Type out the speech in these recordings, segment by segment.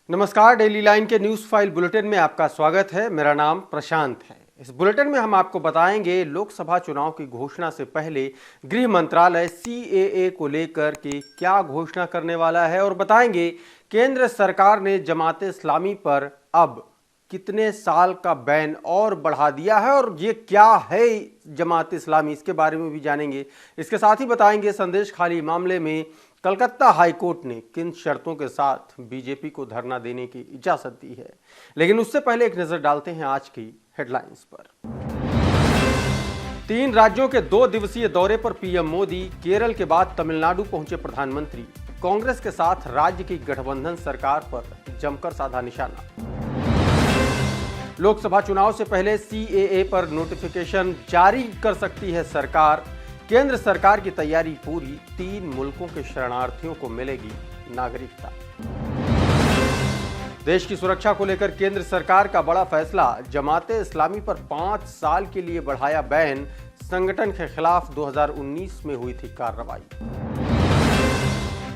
नमस्कार, daily line के news file bulletin में आपका स्वागत है। मेरा नाम प्रशांत है। इस बुलेटिन में हम आपको बताएंगे लोकसभा चुनाव की घोषणा से पहले गृह मंत्रालय सीएए को लेकर के क्या घोषणा करने वाला है और बताएंगे केंद्र सरकार ने जमाते इस्लामी पर अब कितने साल का बैन और बढ़ा दिया है और ये क्या है जमात इस्लामी, इसके बारे में भी जानेंगे। इसके साथ ही बताएंगे संदेश खाली मामले में कलकत्ता हाईकोर्ट ने किन शर्तों के साथ बीजेपी को धरना देने की इजाजत दी है। लेकिन उससे पहले एक नजर डालते हैं आज की हेडलाइंस पर। 3 राज्यों के 2 दिवसीय दौरे पर पीएम मोदी, केरल के बाद तमिलनाडु पहुंचे प्रधानमंत्री। कांग्रेस के साथ राज्य की गठबंधन सरकार पर जमकर साधा निशाना। लोकसभा चुनाव से पहले सीएए पर नोटिफिकेशन जारी कर सकती है सरकार। केंद्र सरकार की तैयारी पूरी, 3 मुल्कों के शरणार्थियों को मिलेगी नागरिकता। देश की सुरक्षा को लेकर केंद्र सरकार का बड़ा फैसला, जमाते इस्लामी पर 5 साल के लिए बढ़ाया बैन। संगठन के खिलाफ 2019 में हुई थी कार्रवाई।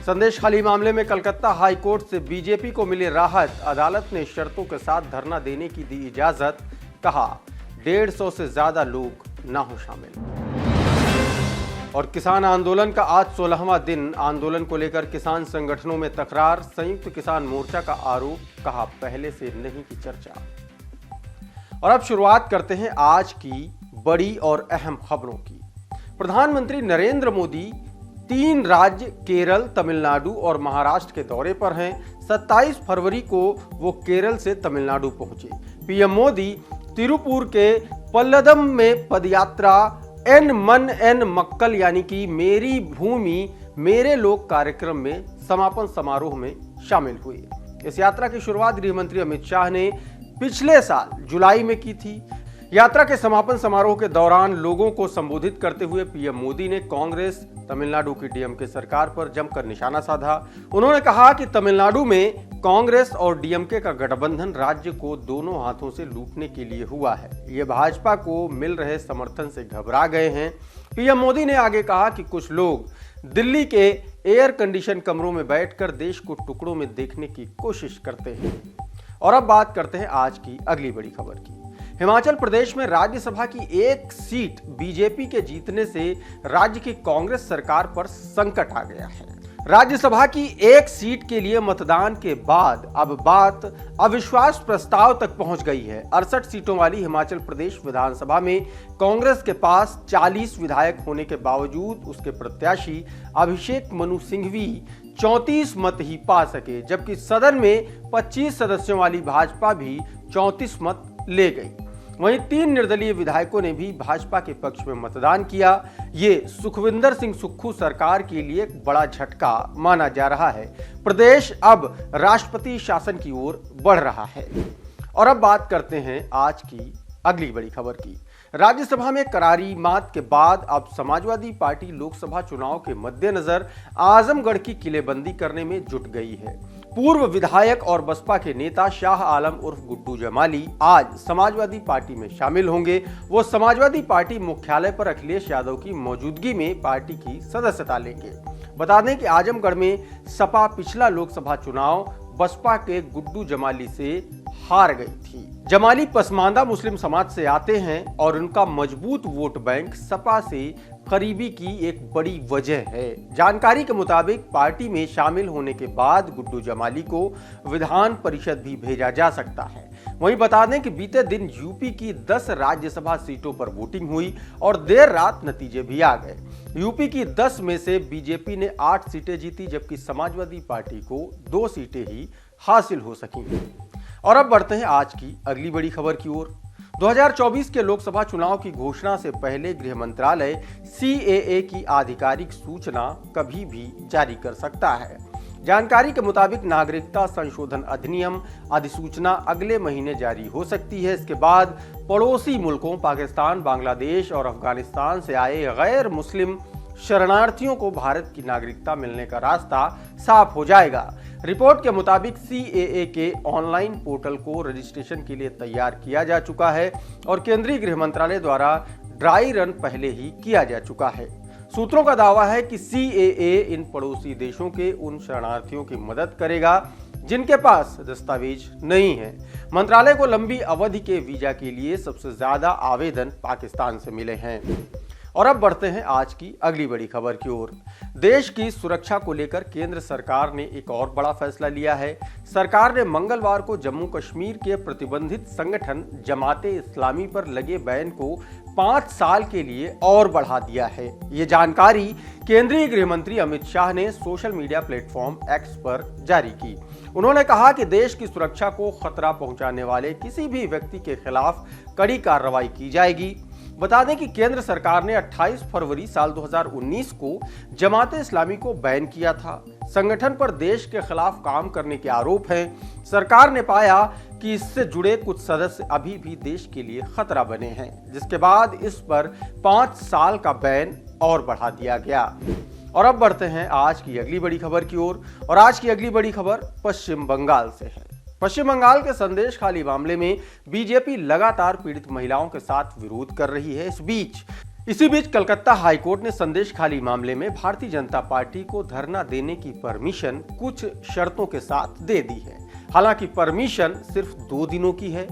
संदेश खाली मामले में कलकत्ता हाईकोर्ट से बीजेपी को मिली राहत। अदालत ने शर्तों के साथ धरना देने की दी इजाजत। कहा 150 से ज्यादा लोग ना हो शामिल। और किसान आंदोलन का आज 16वां दिन। आंदोलन को लेकर किसान संगठनों में तकरार। संयुक्त किसान मोर्चा का आरोप, कहा पहले से नहीं की चर्चा। और अब शुरुआत करते हैं आज की बड़ी और अहम खबरों की। प्रधानमंत्री नरेंद्र मोदी 3 राज्य केरल, तमिलनाडु और महाराष्ट्र के दौरे पर हैं। 27 फरवरी को वो केरल से तमिलनाडु पहुंचे। पीएम मोदी तिरुपुर के पल्लदम में पदयात्रा एन मन एन मक्कल यानी कि मेरी भूमि मेरे लोग कार्यक्रम में समापन समारोह में शामिल हुए। इस यात्रा की शुरुआत गृह मंत्री अमित शाह ने पिछले साल जुलाई में की थी। यात्रा के समापन समारोह के दौरान लोगों को संबोधित करते हुए पीएम मोदी ने कांग्रेस, तमिलनाडु की डीएमके सरकार पर जमकर निशाना साधा। उन्होंने कहा कि तमिलनाडु में कांग्रेस और डीएमके का गठबंधन राज्य को दोनों हाथों से लूटने के लिए हुआ है। ये भाजपा को मिल रहे समर्थन से घबरा गए हैं। पीएम मोदी ने आगे कहा कि कुछ लोग दिल्ली के एयर कंडीशन कमरों में बैठकर देश को टुकड़ों में देखने की कोशिश करते हैं। और अब बात करते हैं आज की अगली बड़ी खबर की। हिमाचल प्रदेश में राज्यसभा की 1 सीट बीजेपी के जीतने से राज्य की कांग्रेस सरकार पर संकट आ गया है। राज्यसभा की 1 सीट के लिए मतदान के बाद अब बात अविश्वास प्रस्ताव तक पहुंच गई है। 68 सीटों वाली हिमाचल प्रदेश विधानसभा में कांग्रेस के पास 40 विधायक होने के बावजूद उसके प्रत्याशी अभिषेक मनु सिंघवी 34 मत ही पा सके, जबकि सदन में 25 सदस्यों वाली भाजपा भी 34 मत ले गई। वहीं 3 निर्दलीय विधायकों ने भी भाजपा के पक्ष में मतदान किया। ये सुखविंदर सिंह सुक्खू सरकार के लिए एक बड़ा झटका माना जा रहा है। प्रदेश अब राष्ट्रपति शासन की ओर बढ़ रहा है। और अब बात करते हैं आज की अगली बड़ी खबर की। राज्यसभा में करारी मात के बाद अब समाजवादी पार्टी लोकसभा चुनाव के मद्देनजर आजमगढ़ की किलेबंदी करने में जुट गई है। पूर्व विधायक और बसपा के नेता शाह आलम उर्फ गुड्डू जमाली आज समाजवादी पार्टी में शामिल होंगे। वो समाजवादी पार्टी मुख्यालय पर अखिलेश यादव की मौजूदगी में पार्टी की सदस्यता लेंगे। बता दें कि आजमगढ़ में सपा पिछला लोकसभा चुनाव बसपा के गुड्डू जमाली से हार गई थी। जमाली पसमानदा मुस्लिम समाज से आते हैं और उनका मजबूत वोट बैंक सपा से करीबी की एक बड़ी वजह है। जानकारी के मुताबिक पार्टी में शामिल होने के बाद गुड्डू जमाली को विधान परिषद भी भेजा जा सकता है। वहीं बता दें कि बीते दिन यूपी की 10 राज्यसभा सीटों पर वोटिंग हुई और देर रात नतीजे भी आ गए। यूपी की 10 में से बीजेपी ने 8 सीटें जीती, जबकि समाजवादी पार्टी को 2 सीटें ही हासिल हो सकी। और अब बढ़ते हैं आज की अगली बड़ी खबर की ओर। 2024 के लोकसभा चुनाव की घोषणा से पहले गृह मंत्रालय सीएए की आधिकारिक सूचना कभी भी जारी कर सकता है। जानकारी के मुताबिक नागरिकता संशोधन अधिनियम अधिसूचना अगले महीने जारी हो सकती है। इसके बाद पड़ोसी मुल्कों पाकिस्तान, बांग्लादेश और अफगानिस्तान से आए गैर मुस्लिम शरणार्थियों को भारत की नागरिकता मिलने का रास्ता साफ हो जाएगा। रिपोर्ट के मुताबिक सीएए के ऑनलाइन पोर्टल को रजिस्ट्रेशन के लिए तैयार किया जा चुका है और केंद्रीय गृह मंत्रालय द्वारा ड्राई रन पहले ही किया जा चुका है। सूत्रों का दावा है कि सीएए इन पड़ोसी देशों के उन शरणार्थियों की मदद करेगा जिनके पास दस्तावेज नहीं है। मंत्रालय को लंबी अवधि के वीजा के लिए सबसे ज्यादा आवेदन पाकिस्तान से मिले हैं। और अब बढ़ते हैं आज की अगली बड़ी खबर की ओर। देश की सुरक्षा को लेकर केंद्र सरकार ने एक और बड़ा फैसला लिया है। सरकार ने मंगलवार को जम्मू कश्मीर के प्रतिबंधित संगठन जमाते इस्लामी पर लगे बैन को 5 साल के लिए और बढ़ा दिया है। ये जानकारी केंद्रीय गृह मंत्री अमित शाह ने सोशल मीडिया प्लेटफॉर्म एक्स पर जारी की। उन्होंने कहा कि देश की सुरक्षा को खतरा पहुंचाने वाले किसी भी व्यक्ति के खिलाफ कड़ी कार्रवाई की जाएगी। बता दें कि केंद्र सरकार ने 28 फरवरी साल 2019 को जमाते इस्लामी को बैन किया था। संगठन पर देश के खिलाफ काम करने के आरोप हैं। सरकार ने पाया कि इससे जुड़े कुछ सदस्य अभी भी देश के लिए खतरा बने हैं, जिसके बाद इस पर 5 साल का बैन और बढ़ा दिया गया। और अब बढ़ते हैं आज की अगली बड़ी खबर की ओर। और आज की अगली बड़ी खबर पश्चिम बंगाल से है। पश्चिम बंगाल के संदेशखाली मामले में बीजेपी लगातार पीड़ित महिलाओं के साथ विरोध कर रही है। इसी बीच कलकत्ता हाईकोर्ट ने संदेशखाली मामले में भारतीय जनता पार्टी को धरना देने की परमिशन कुछ शर्तों के साथ दे दी है। हालांकि परमिशन सिर्फ 2 दिनों की है।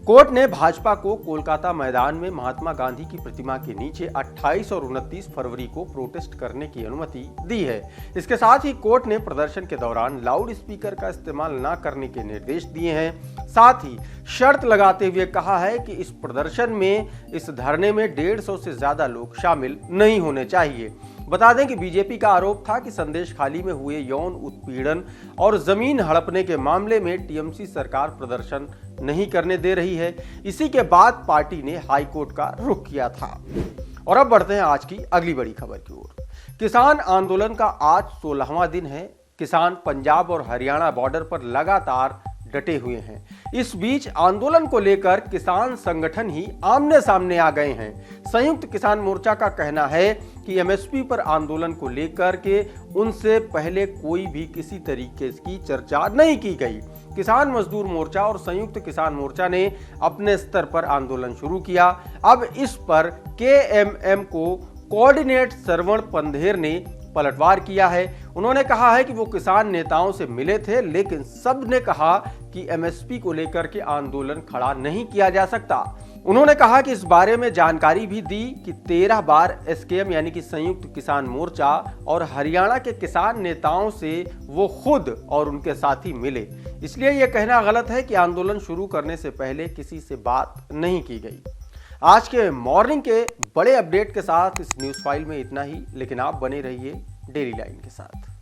कोर्ट ने भाजपा को कोलकाता मैदान में महात्मा गांधी की प्रतिमा के नीचे 28 और 29 फरवरी को प्रोटेस्ट करने की अनुमति दी है। इसके साथ ही कोर्ट ने प्रदर्शन के दौरान लाउड स्पीकर का इस्तेमाल न करने के निर्देश दिए हैं। साथ ही शर्त लगाते हुए कहा है कि इस प्रदर्शन में, इस धरने में 150 से ज्यादा लोग शामिल नहीं होने चाहिए। बता दें कि बीजेपी का आरोप था कि संदेशखाली में हुए यौन उत्पीड़न और जमीन हड़पने के मामले में टीएमसी सरकार प्रदर्शन नहीं करने दे रही है। इसी के बाद पार्टी ने हाईकोर्ट का रुख किया था। और अब बढ़ते हैं आज की अगली बड़ी खबर की ओर। किसान आंदोलन का आज 16वां दिन है। किसान पंजाब और हरियाणा बॉर्डर पर लगातार डटे हुए हैं। इस बीच आंदोलन को लेकर किसान संगठन ही आमने सामने आ गए हैं। संयुक्त किसान मोर्चा का कहना है कि एमएसपी पर आंदोलन को लेकर के उनसे पहले कोई भी किसी तरीके की चर्चा नहीं की गई। किसान मजदूर मोर्चा और संयुक्त किसान मोर्चा ने अपने स्तर पर आंदोलन शुरू किया। अब इस पर केएमएम को कोऑर्डिनेट श्रवण पंधेर ने पलटवार किया है। उन्होंने कहा है कि वो किसान नेताओं से मिले थे, लेकिन सब ने कहा कि एमएसपी को लेकर के आंदोलन खड़ा नहीं किया जा सकता। उन्होंने कहा कि इस बारे में जानकारी भी दी कि 13 बार एसकेएम यानी कि संयुक्त किसान मोर्चा और हरियाणा के किसान नेताओं से वो खुद और उनके साथी मिले। इसलिए यह कहना गलत है कि आंदोलन शुरू करने से पहले किसी से बात नहीं की गई। आज के मॉर्निंग के बड़े अपडेट के साथ इस न्यूज़ फाइल में इतना ही, लेकिन आप बने रहिए डेली लाइन के साथ।